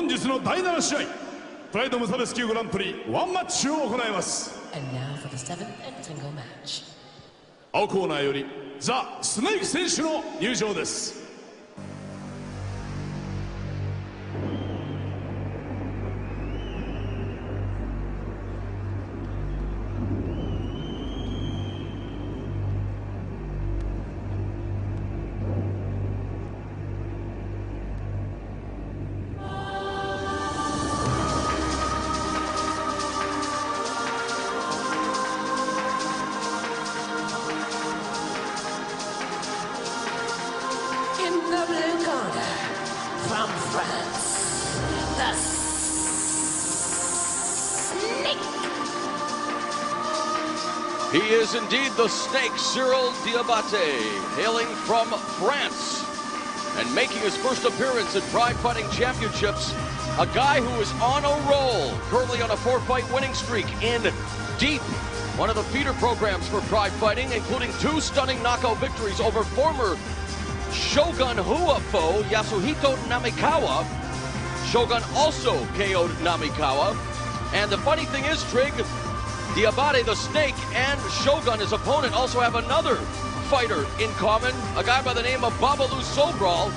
本日の第7試合プライド無差別級グランプリワンマッチを行います。 And now for the 7th and single match. 青コーナーよりザ・スネーク選手の入場です。 In the blue corner, from France, the Snake. He is indeed the Snake, Cyrille Diabate, hailing from France and making his first appearance in Pride Fighting Championships. A guy who is on a roll, currently on a 4-fight winning streak in Deep, one of the feeder programs for Pride Fighting, including 2 stunning knockout victories over former Shogun Hua foe Yasuhito Namikawa. Shogun also KO'd Namikawa. And the funny thing is, Trig, Diabate, the Snake, and Shogun, his opponent, also have another fighter in common, a guy by the name of Babalu Sobral.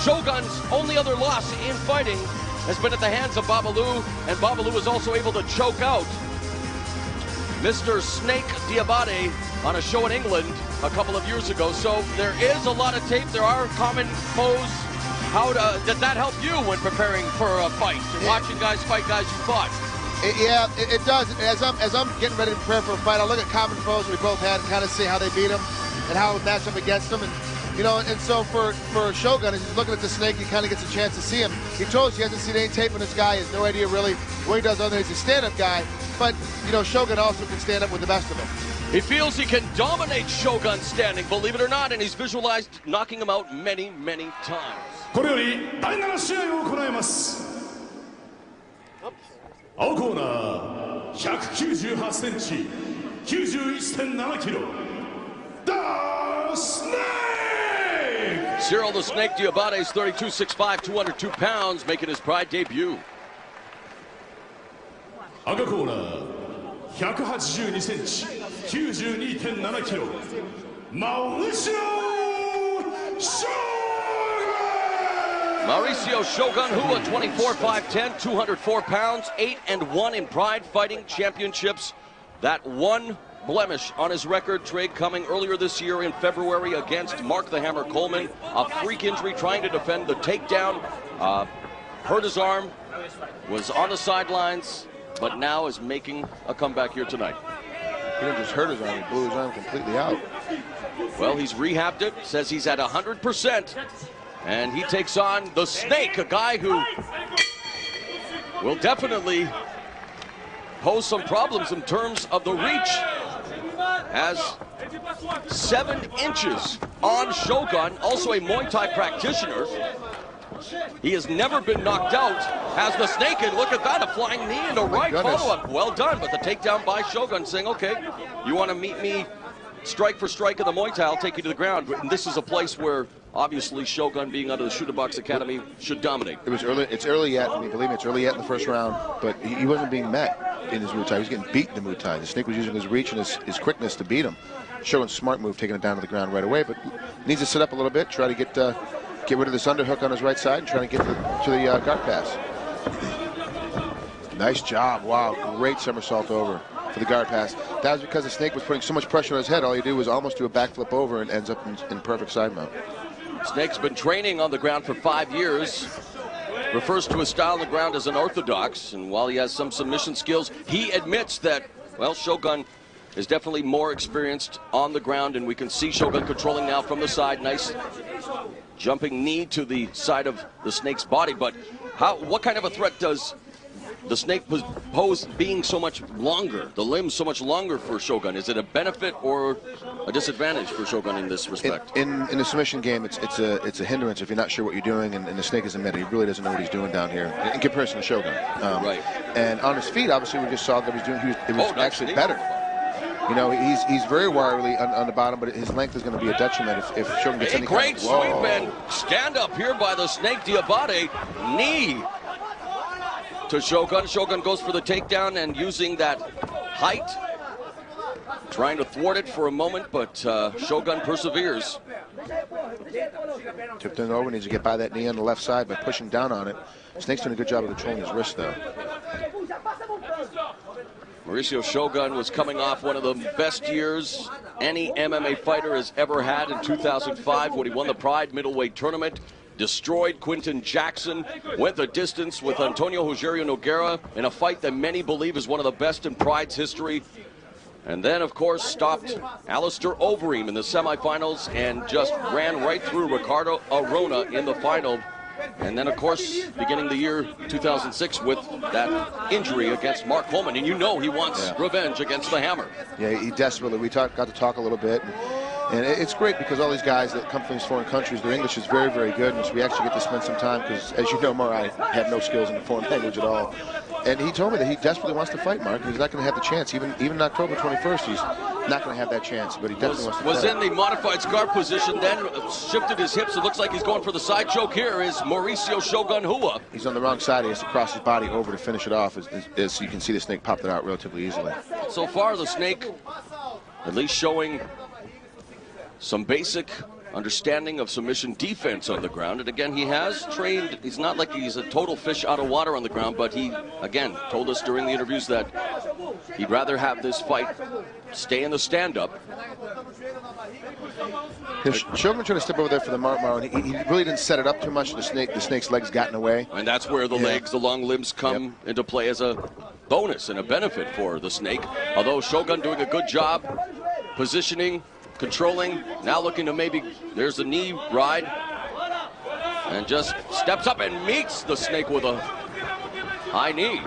Shogun's only other loss in fighting has been at the hands of Babalu, and Babalu was also able to choke out Mr. Snake Diabate on a show in England a couple of years ago. So there is a lot of tape. There are common foes. Did that help you when preparing for a fight? You're watching guys fight guys you fought. It does. As I'm getting ready to prepare for a fight, I look at common foes we both had and kind of see how they beat them and how we match up against them. And you know, and so for Shogun, as he's looking at the Snake, he kind of gets a chance to see him. He told us he hasn't seen any tape on this guy. He has no idea really what he does other than he's a stand-up guy. But, you know, Shogun also can stand up with the best of them. He feels he can dominate Shogun standing, believe it or not, and he's visualized knocking him out many, many times. これより第7試合を行います。青コーナー198センチ 91.7 キロ The Snake! Cyrille the Snake Diabate is 32'6'5", 202 pounds, making his Pride debut. 赤コーナー182センチ 92.7 キロ Mauricio Mauricio Shogun Hua, 24'5'10", 204 pounds, 8-1 in Pride Fighting Championships. That one blemish on his record, Trig, coming earlier this year in February against Mark the Hammer Coleman. A freak injury trying to defend the takedown. Hurt his arm, was on the sidelines, but now is making a comeback here tonight. He didn't just hurt his arm, he blew his arm completely out. Well, he's rehabbed it, says he's at 100%. And he takes on the Snake, a guy who will definitely pose some problems in terms of the reach. Has 7 inches on Shogun, also a Muay Thai practitioner. He has never been knocked out. Has the Snake, and look at that, a flying knee and a right follow-up. Well done, but the takedown by Shogun saying, okay, you want to meet me strike for strike in the Muay Thai, I'll take you to the ground. And this is a place where, obviously, Shogun, being under the Shooter Box Academy, should dominate. It was early. It's early yet. I mean, believe me, it's early yet in the first round. But he wasn't being met in his Muay Thai. He was getting beat in the Muay Thai. The Snake was using his reach and his quickness to beat him. Shogun's smart move, taking it down to the ground right away. But needs to sit up a little bit, try to get rid of this underhook on his right side, and try to get to the guard pass. Nice job. Wow, great somersault over for the guard pass. That was because the Snake was putting so much pressure on his head. All he did was almost do a backflip over and ends up in perfect side mount. Snake's been training on the ground for 5 years. Refers to his style on the ground as unorthodox, and while he has some submission skills, he admits that, well, Shogun is definitely more experienced on the ground, and we can see Shogun controlling now from the side. Nice jumping knee to the side of the Snake's body. But what kind of a threat does the Snake pose being so much longer, the limbs so much longer for Shogun? Is it a benefit or a disadvantage for Shogun in this respect? In the submission game, it's a hindrance if you're not sure what you're doing, and the Snake is admitted he really doesn't know what he's doing down here in comparison to Shogun. Right. And on his feet, obviously, we just saw that it was actually better. You know, he's very wiry on the bottom, but his length is going to be a detriment if Shogun gets any great kind of, sweep and stand up here by the Snake Diabate. Knee to Shogun. Shogun goes for the takedown and using that height, trying to thwart it for a moment, but Shogun perseveres. Tipped it over, needs to get by that knee on the left side by pushing down on it. Snake's doing a good job of controlling his wrist, though. Mauricio Shogun was coming off one of the best years any MMA fighter has ever had in 2005 when he won the Pride middleweight tournament, destroyed Quinton Jackson, went the distance with Antonio Rogerio Nogueira in a fight that many believe is one of the best in Pride's history. And then, of course, stopped Alistair Overeem in the semifinals and just ran right through Ricardo Arona in the final. And then, of course, beginning the year 2006 with that injury against Mark Coleman. And you know he wants revenge against the Hammer. Yeah, he desperately. We got to talk a little bit. And it's great because all these guys that come from these foreign countries, their English is very, very good. And so we actually get to spend some time because, as you know, Mar, I have no skills in the foreign language at all. And he told me that he desperately wants to fight, Mark. He's not going to have the chance. Even October 21st, he's not going to have that chance. But he definitely wants to fight. Was in the modified scarf position, then shifted his hips. It looks like he's going for the side choke here. Is Mauricio Shogun Hua. He's on the wrong side. He has to cross his body over to finish it off. As you can see, the Snake popped it out relatively easily. So far, the Snake at least showing some basic understanding of submission defense on the ground. And again, he has trained. He's not like he's a total fish out of water on the ground, but he, again, told us during the interviews that he'd rather have this fight stay in the stand-up. Shogun tried to step over there for the Mark, and he really didn't set it up too much. The Snake's legs got in the way. And that's where the legs, the long limbs come into play as a bonus and a benefit for the Snake. Although Shogun doing a good job positioning, controlling, now looking to maybe, there's the knee ride, and just steps up and meets the Snake with a high knee.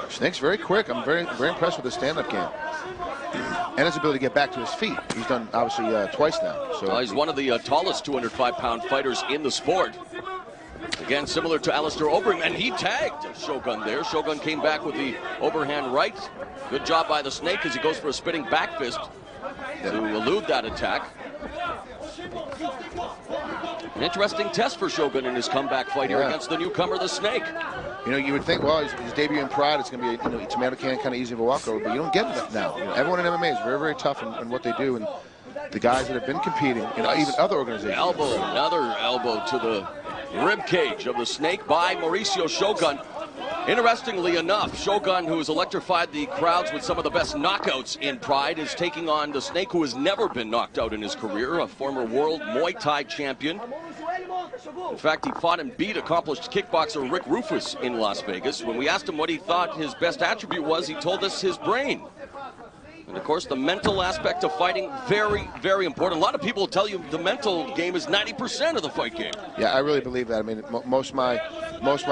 Snake's very quick. I'm very impressed with his stand-up game. And his ability to get back to his feet. He's done, obviously, twice now. So he's one of the tallest 205-pound fighters in the sport. Again, similar to Alistair Overeem, and he tagged Shogun there. Shogun came back with the overhand right. Good job by the Snake as he goes for a spinning back fist to elude that attack. An interesting test for Shogun in his comeback fight here against the newcomer, the Snake. You know, you would think, well, his debut in Pride, it's going to be, you know, tomato can kind of easy of a walkover, but you don't get that now. You know, everyone in MMA is very, very tough in what they do, and the guys that have been competing, you know, even other organizations. Elbow, another elbow to the rib cage of the Snake by Mauricio Shogun. Interestingly enough, Shogun, who has electrified the crowds with some of the best knockouts in Pride, is taking on the Snake, who has never been knocked out in his career, a former world Muay Thai champion. In fact, he fought and beat accomplished kickboxer Rick Rufus in Las Vegas. When we asked him what he thought his best attribute was, he told us his brain. And of course, the mental aspect of fighting, very, very important. A lot of people tell you the mental game is 90% of the fight game. Yeah, I really believe that. I mean, most of my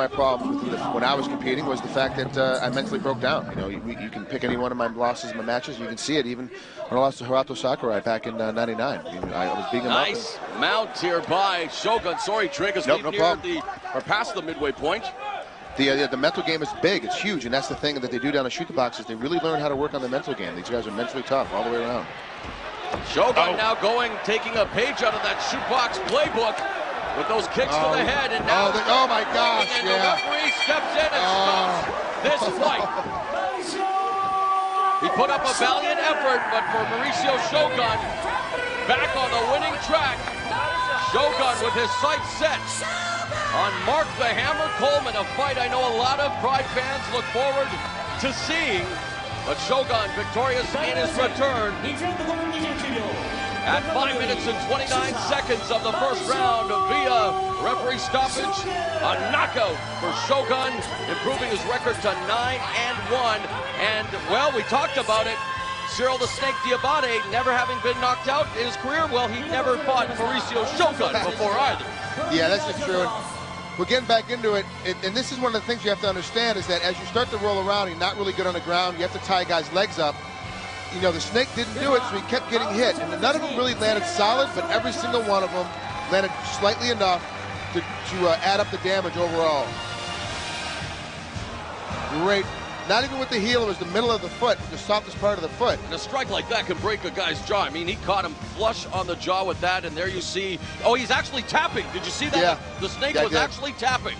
problem when I was competing was the fact that I mentally broke down. You know, you can pick any one of my losses in my matches. You can see it even when I lost to Hirato Sakurai back in '99. I was beating him up. Nice mount here by Shogun. Sorry, Trig, as we near or past the midway point. The mental game is big, it's huge, and that's the thing that they do down in Shoot the Box is they really learn how to work on the mental game. These guys are mentally tough all the way around. Shogun now taking a page out of that Shoot Box playbook with those kicks to the head, and now oh my gosh, and the referee steps in and stops this fight. He put up a valiant effort, but for Mauricio Shogun, back on the winning track. Shogun with his sights set on Mark the Hammer Coleman, a fight I know a lot of Pride fans look forward to seeing. But Shogun victorious in his return at 5 minutes and 29 seconds of the first round via referee stoppage. A knockout for Shogun, improving his record to 9-1. And, well, we talked about it. Cyrille the Snake Diabate, never having been knocked out in his career, well, he never fought Mauricio Shogun before either. Yeah, that's just true. We're getting back into it, and this is one of the things you have to understand is that as you start to roll around, you're not really good on the ground. You have to tie guys' legs up. You know, the Snake didn't do it, so he kept getting hit. And none of them really landed solid, but every single one of them landed slightly enough to add up the damage overall. Great. Not even with the heel, it was the middle of the foot, the softest part of the foot. And a strike like that can break a guy's jaw. I mean, he caught him flush on the jaw with that, and there you see, oh, he's actually tapping. Did you see that? Yeah. The Snake was actually tapping.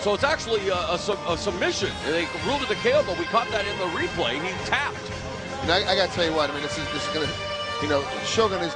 So it's actually a submission. And they ruled it a KO, but we caught that in the replay. He tapped. And I got to tell you what, I mean, this is going to, you know, Shogun is